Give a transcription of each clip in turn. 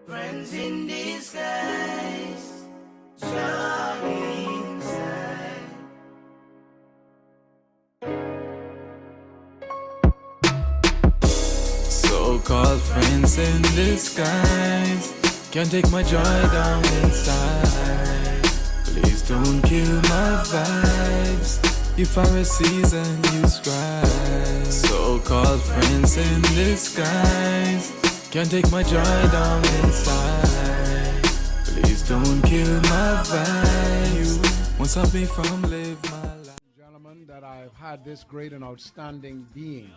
Friends in disguise, joy inside. So-called friends in disguise can't take my joy down inside. Please don't kill my vibes. You Pharisees and you scribes. So-called friends in disguise can't take my joy down inside. Please don't kill my vibes. Won't stop me from live my life. Gentlemen, that I've had this great and outstanding being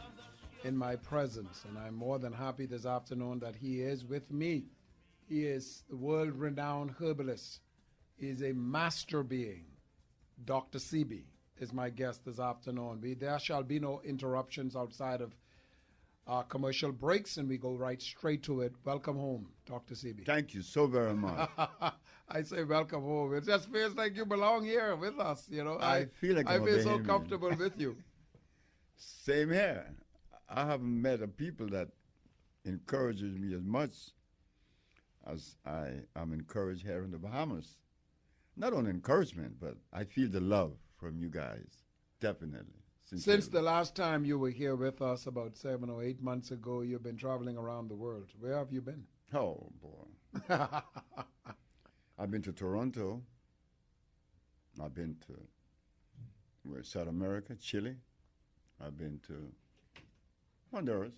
in my presence, and I'm more than happy this afternoon that he is with me. He is the world-renowned herbalist. He is a master being. Dr. Sebi is my guest this afternoon. There shall be no interruptions outside of our commercial breaks, and we go right straight to it. Welcome home, Dr. Sebi. Thank you so very much. I say welcome home. It just feels like you belong here with us. You know, I feel like I I'm a feel so Bahamian. comfortable with you. Same here. I haven't met a people that encourages me as much as I am encouraged here in the Bahamas. Not only encouragement, but I feel the love from you guys, definitely. Sincerely. Since the last time you were here with us about 7 or 8 months ago, you've been traveling around the world. Where have you been? Oh, boy. I've been to Toronto. I've been to South America, Chile. I've been to Honduras.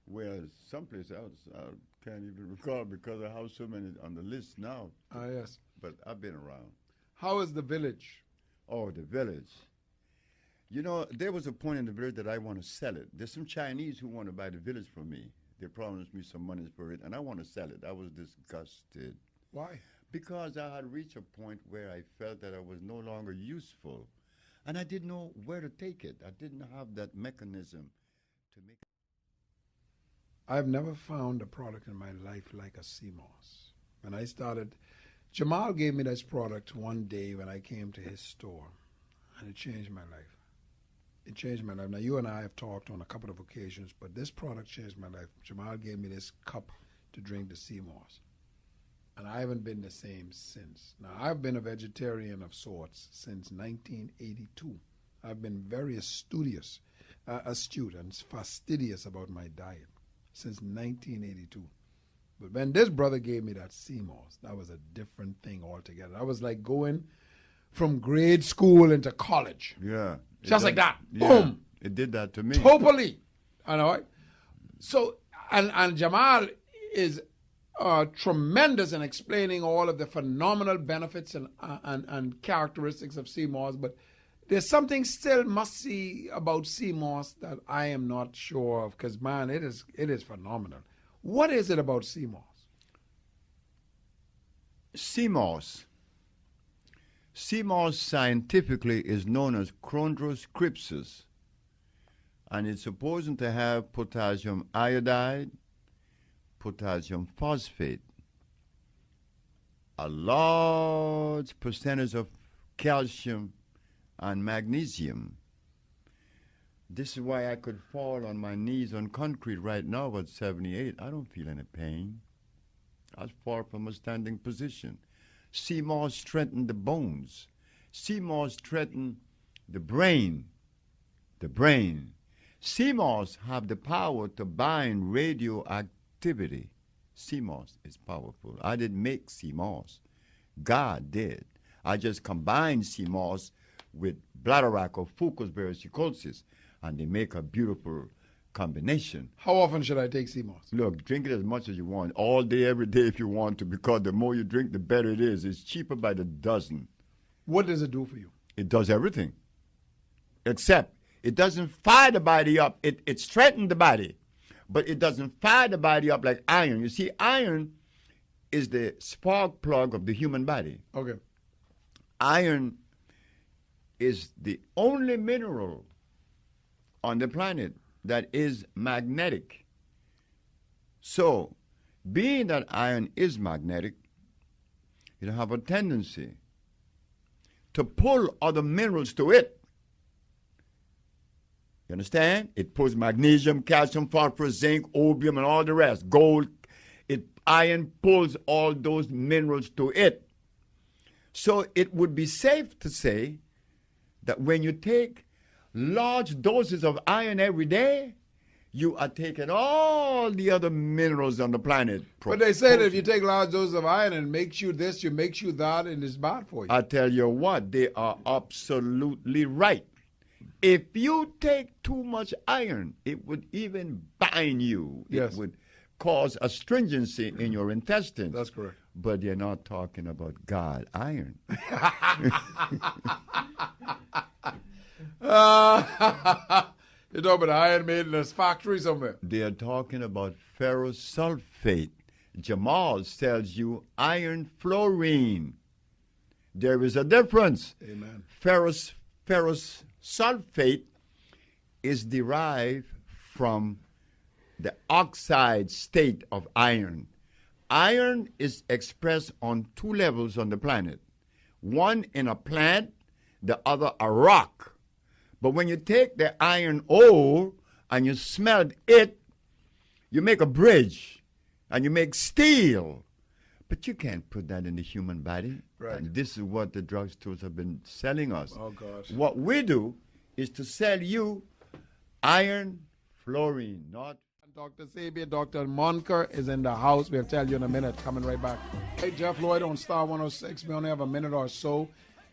Well, someplace else I can't even recall because I have so many on the list now. Ah, yes. But I've been around. How is the village? Oh, the village. You know, there was a point in the village that I want to sell it. There's some Chinese who want to buy the village from me. They promised me some money for it, and I want to sell it. I was disgusted. Why? Because I had reached a point where I felt that I was no longer useful. And I didn't know where to take it. I didn't have that mechanism to make it. I've never found a product in my life like a CMOS. When I started, Jamal gave me this product one day when I came to his store, and it changed my life. It changed my life. Now, you and I have talked on a couple of occasions, but this product changed my life. Jamal gave me this cup to drink the CMOS, and I haven't been the same since. Now, I've been a vegetarian of sorts since 1982. I've been very astute and fastidious about my diet since 1982. But when this brother gave me that CMOS, that was a different thing altogether. I was like going from grade school into college. Yeah. Just like that. Yeah, Boom. it did that to me. Totally. You know. So, and Jamal is tremendous in explaining all of the phenomenal benefits and characteristics of CMOS, but there's something still must-see about CMOS that I am not sure of, because, man, it is phenomenal. What is it about CMOS? CMOS scientifically is known as Chondrus crypsis, and it's supposed to have potassium iodide, potassium phosphate, a large percentage of calcium and magnesium. This is why I could fall on my knees on concrete right now at 78. I don't feel any pain. I was far from a standing position. CMOS strengthened the bones. CMOS strengthened the brain. CMOS have the power to bind radioactivity. CMOS is powerful. I didn't make CMOS. God did. I just combined CMOS with bladderwrack or Fucus varicosicosis, and they make a beautiful combination. How often should I take CMOS? Look, drink it as much as you want, all day, every day if you want to, because the more you drink, the better it is. It's cheaper by the dozen. What does it do for you? It does everything, except it doesn't fire the body up. It strengthens the body, but it doesn't fire the body up like iron. You see, iron is the spark plug of the human body. Okay. Iron is the only mineral on the planet that is magnetic. So, being that iron is magnetic, it have a tendency to pull other minerals to it. You understand? It pulls magnesium, calcium, phosphorus, zinc, opium, and all the rest. Gold. Iron pulls all those minerals to it. So it would be safe to say that when you take large doses of iron every day, you are taking all the other minerals on the planet. But they say that if you take large doses of iron and makes you this, you makes you that, and it's bad for you. I tell you what, they are absolutely right. If you take too much iron, it would even bind you. Yes. It would cause astringency in your intestines. That's correct. But you're not talking about God iron. You know, but iron made in this factory somewhere. They are talking about ferrous sulfate. Jamal tells you iron fluorine. There is a difference. Amen. Ferrous sulfate is derived from the oxide state of iron. Iron is expressed on two levels on the planet. One in a plant, the other a rock. But when you take the iron ore and you smelt it, you make a bridge and you make steel. But you can't put that in the human body. Right. And this is what the drugstores have been selling us. Oh, gosh. What we do is to sell you iron fluorine, not... Dr. Sebi and Dr. Monker is in the house. We'll tell you in a minute. Coming right back. Hey, Jeff Lloyd on Star 106. We only have a minute or so.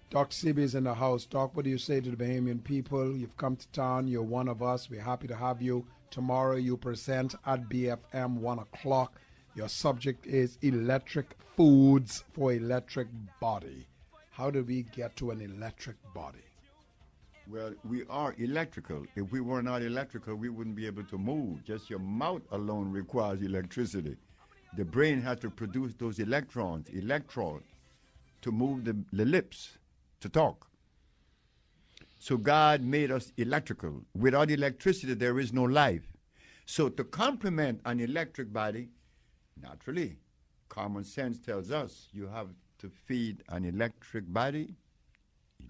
Dr. Sebi is in the house. Doc, what do you say to the Bahamian people? You've come to town. You're one of us. We're happy to have you. Tomorrow you present at BFM 1 o'clock. Your subject is electric foods for electric body. How do we get to an electric body? Well, we are electrical. If we were not electrical, we wouldn't be able to move. Just your mouth alone requires electricity. The brain has to produce those electrodes, to move the lips, to talk. So God made us electrical. Without electricity, there is no life. So to complement an electric body, naturally, common sense tells us you have to feed an electric body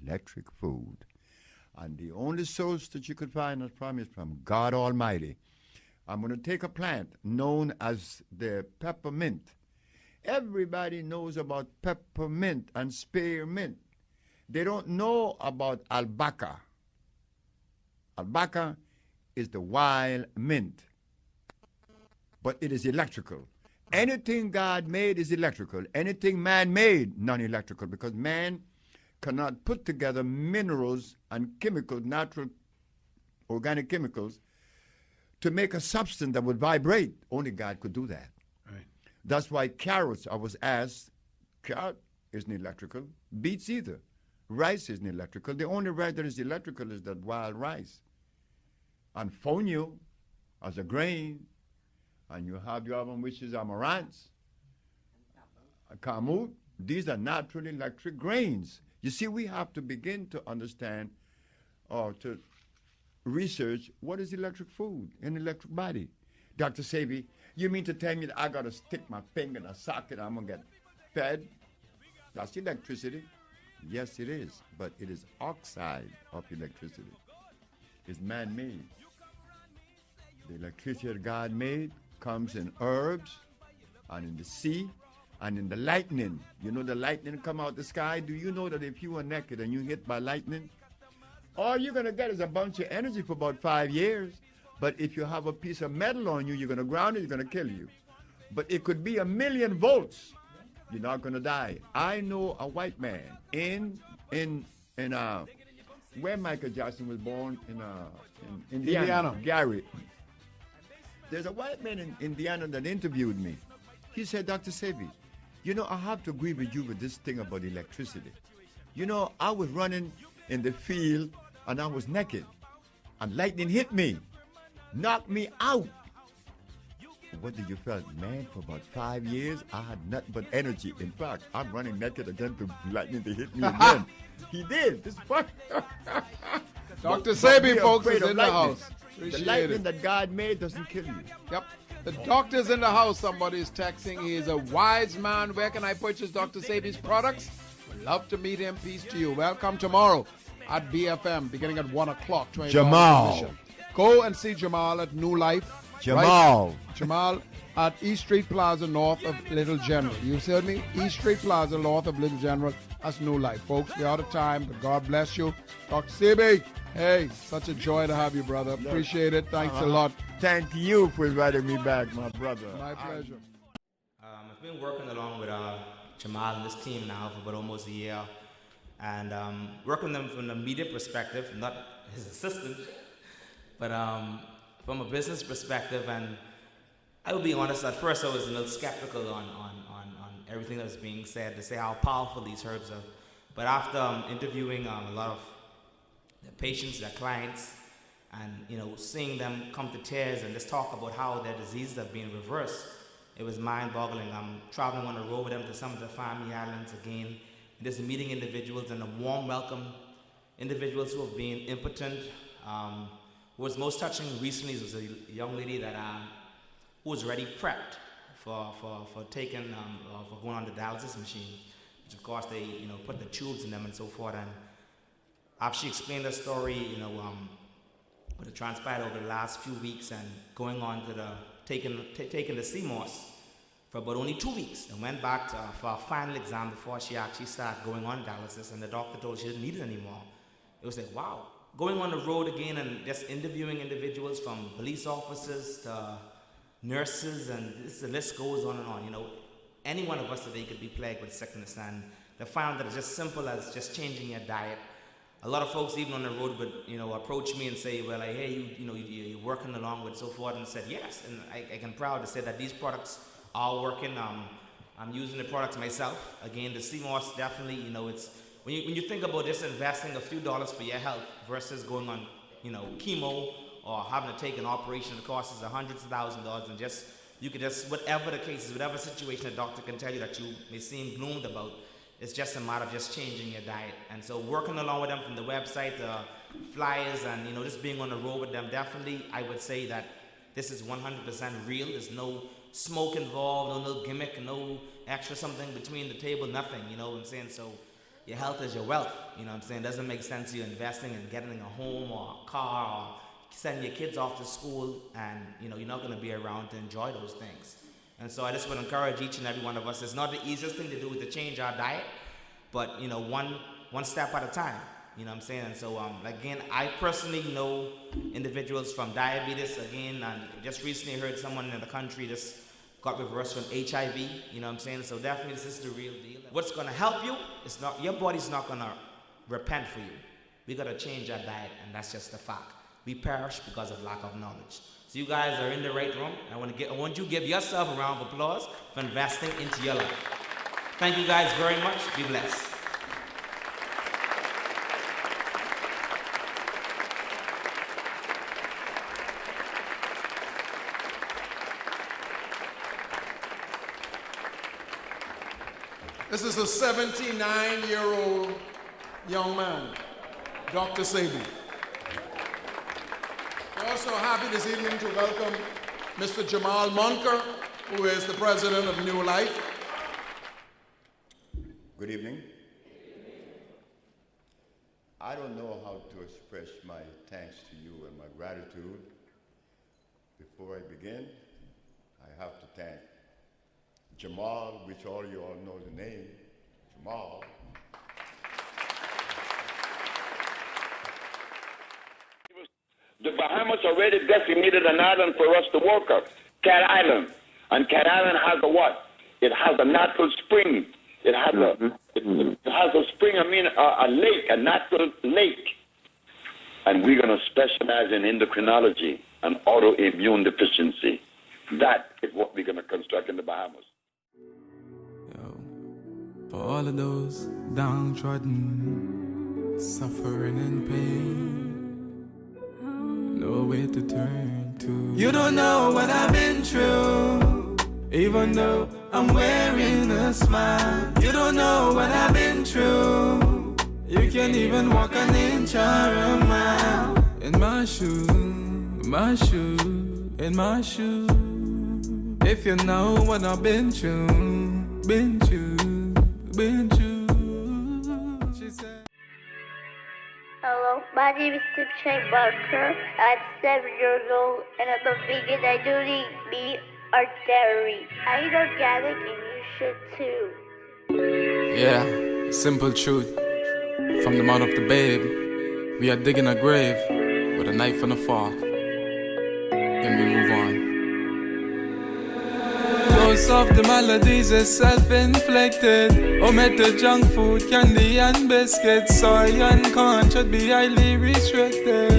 electric food. And the only source that you could find, as promised, from God Almighty. I'm going to take a plant known as the peppermint. Everybody knows about peppermint and spearmint. They don't know about albahaca. Albahaca is the wild mint, but it is electrical. Anything God made is electrical. Anything man made, non-electrical, because man cannot put together minerals and chemicals, natural organic chemicals, to make a substance that would vibrate. Only God could do that. Right. That's why carrots, I was asked, carrot isn't electrical, beets either. Rice isn't electrical. The only rice that is electrical is that wild rice. And fonio as a grain, and you have the other one which is amaranth, kamut. These are natural electric grains. You see, we have to begin to understand or to research what is electric food in the electric body. Dr. Sebi, you mean to tell me that I got to stick my finger in a socket and I'm going to get fed? That's electricity. Yes, it is, but it is oxide of electricity. It's man-made. The electricity that God made comes in herbs and in the sea and in the lightning. You know the lightning come out the sky? Do you know that if you are naked and you hit by lightning, all you're going to get is a bunch of energy for about 5 years. But if you have a piece of metal on you, you're going to ground it, it's going to kill you. But it could be 1,000,000 volts. You're not going to die. I know a white man in where Michael Jackson was born, in Indiana. Gary. There's a white man in Indiana that interviewed me. He said, Dr. Sebi, you know, I have to agree with you with this thing about electricity. You know, I was running in the field and I was naked. And lightning hit me, knocked me out. What did you feel? Man, for about 5 years, I had nothing but energy. In fact, I'm running naked again to lightning to hit me again. He did. This fuck. Dr. Sebi, folks, is in the house. The lightning that God made doesn't kill you. Yep. The doctor's in the house. Somebody is texting. He is a wise man. Where can I purchase Dr. Sebi's products? Would love to meet him. Peace to you. Welcome tomorrow at BFM, beginning at 1 o'clock. Jamal. Go and see Jamal at New Life. Jamal. Right? Jamal at East Street Plaza north of Little General. You heard me? East Street Plaza north of Little General. That's New Life. Folks, we're out of time, but God bless you. Dr. Sebi, hey, such a joy to have you, brother. Appreciate it. Thanks a lot. Thank you for inviting me back, my brother. My pleasure. I've been working along with Jamal and this team now for about almost a year, and working them from the media perspective, not his assistant, but from a business perspective. And I will be honest, at first I was a little skeptical on everything that was being said, to say how powerful these herbs are. But after interviewing a lot of the patients, their clients, and seeing them come to tears and just talk about how their diseases are being reversed, it was mind-boggling. I'm traveling on the road with them to some of the family islands again, and just meeting individuals and a warm welcome. Individuals who have been impotent. What was most touching recently was a young lady that who was already prepped for taking for going on the dialysis machine, which of course they put the tubes in them and so forth. And after she explained her story, what it transpired over the last few weeks, and going on to taking the CMOS for about only 2 weeks, and went back for a final exam before she actually started going on dialysis, and the doctor told her she didn't need it anymore. It was like, wow. Going on the road again and just interviewing individuals from police officers to nurses, and the list goes on and on. Any one of us today could be plagued with sickness, and they found that it's just simple as just changing your diet. A lot of folks, even on the road, would approach me and say, well, I hear you're working along with so forth, and said yes, and I can proud to say that these products are working. I'm using the products myself. Again, the CMOS definitely, it's when you think about just investing a few dollars for your health versus going on chemo or having to take an operation that costs us hundreds of thousands of dollars, and you could just, whatever the case is, whatever situation a doctor can tell you that you may seem gloomed about, it's just a matter of just changing your diet. And so working along with them from the website, flyers, and just being on the road with them, definitely I would say that this is 100% real. There's no smoke involved, no gimmick, no extra something between the table, nothing, you know what I'm saying? So your health is your wealth, you know what I'm saying? It doesn't make sense you investing in getting a home or a car or sending your kids off to school, and you're not going to be around to enjoy those things. And so I just would encourage each and every one of us. It's not the easiest thing to do, is to change our diet, but one step at a time. You know what I'm saying? And so again, I personally know individuals from diabetes, again, and just recently heard someone in the country just got reversed from HIV. You know what I'm saying? So definitely this is the real deal. What's going to help you? It's not, your body's not going to repent for you. We got to change our diet, and that's just a fact. We perish because of lack of knowledge. So you guys are in the right room. I want you to give yourself a round of applause for investing into your life. Thank you guys very much. Be blessed. This is a 79-year-old young man, Dr. Sebi. We're also happy this evening to welcome Mr. Jamal Munker, who is the president of New Life. Good evening. I don't know how to express my thanks to you and my gratitude. Before I begin, I have to thank Jamal, which all you all know the name, Jamal. The Bahamas already designated an island for us to work on, Cat Island. And Cat Island has a what? It has a natural spring. It has a spring, a lake, a natural lake. And we're going to specialize in endocrinology and autoimmune deficiency. That is what we're going to construct in the Bahamas. For all of those downtrodden, suffering and pain, nowhere to turn to. You don't know what I've been through, even though I'm wearing a smile. You don't know what I've been through. You can't even walk an inch or a mile. In my shoe, in my shoe. If you know what I've been through, been through. She said. Hello? My name is Tim Barker. I'm 7 years old, and I'm a vegan. I don't eat meat or dairy. I eat organic, and you should too. Yeah, simple truth. From the mouth of the babe, we are digging a grave with a knife and a fork. Then we move on. Most of the maladies is self-inflicted. Omit the junk food, candy and biscuits. Soy and corn should be highly restricted.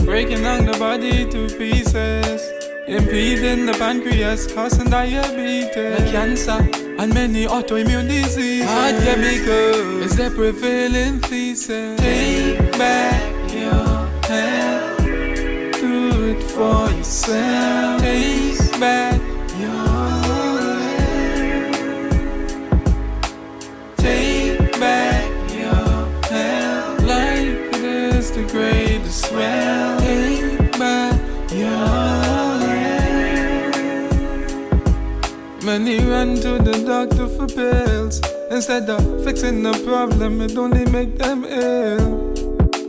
Breaking down the body to pieces, impeding the pancreas, causing diabetes, like cancer and many autoimmune diseases. Hard chemicals is the prevailing thesis. Take back your health, do it for yourself. Take back your health, take back your health. Life is the greatest wealth. Take back your health. Many run to the doctor for pills. Instead of fixing the problem, it only make them ill.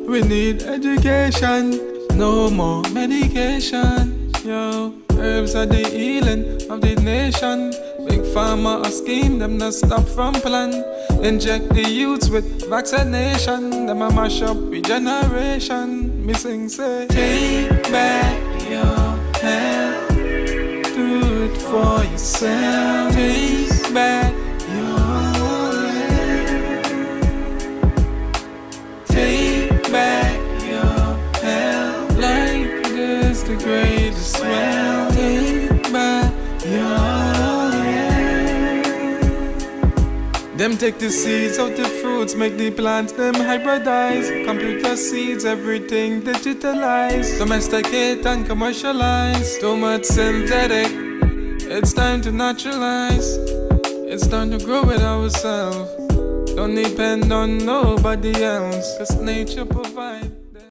We need education, no more medication. Yo, herbs are the healing of the nation. Big pharma a scheme, them not stop from plan. Inject the youths with vaccination. Them a mash up regeneration. Missing say, take back your health, do it for yourself. Take back your health, take back your health. Life is the greatest wealth. Take back your health. Them take the seeds out the fruits, make the plants them hybridize. Computer seeds, everything digitalized. Domesticate and commercialize. Too much synthetic, it's time to naturalize. It's time to grow it ourselves. Don't depend on nobody else, 'cause nature provides.